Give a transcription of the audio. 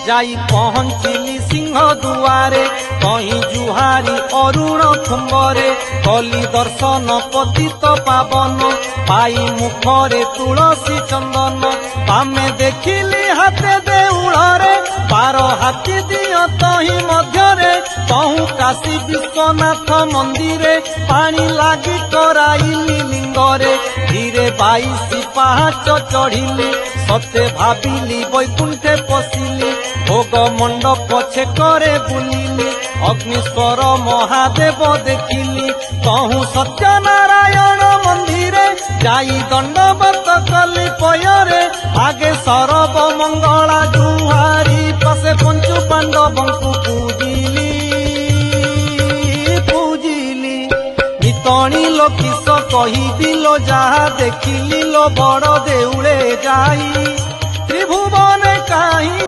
जाई पहुंचिली सिंह दुआरे कहीं जुहारी अरुण खुंबरे कली दर्शन पतित पावन पाई मुखरे तुलसी चंदन पामे देखिली हाथे देउଳରେ पार हाथी दियो तही मध्यरे तहु काशी विश्वनाथ मंदिरे पानी लागी कराइली लिंगरे धीरे 22 पाहाच चढ़िली सत्य भाविली वैकुंठे पशिली भोग मंडप छेकरे बुलिली अग्निश्वर महादेव देखिली तहु सत्यनारायण मंदिरे जाई दंडवत कली पयरे आगे सरब मंगला जुहारी पसे पंचु पांडवंकु पूजिली नितणी लो किस कहिदिलो जहा देखिली लो बड़ देउळे जाई त्रिभुवन काहि।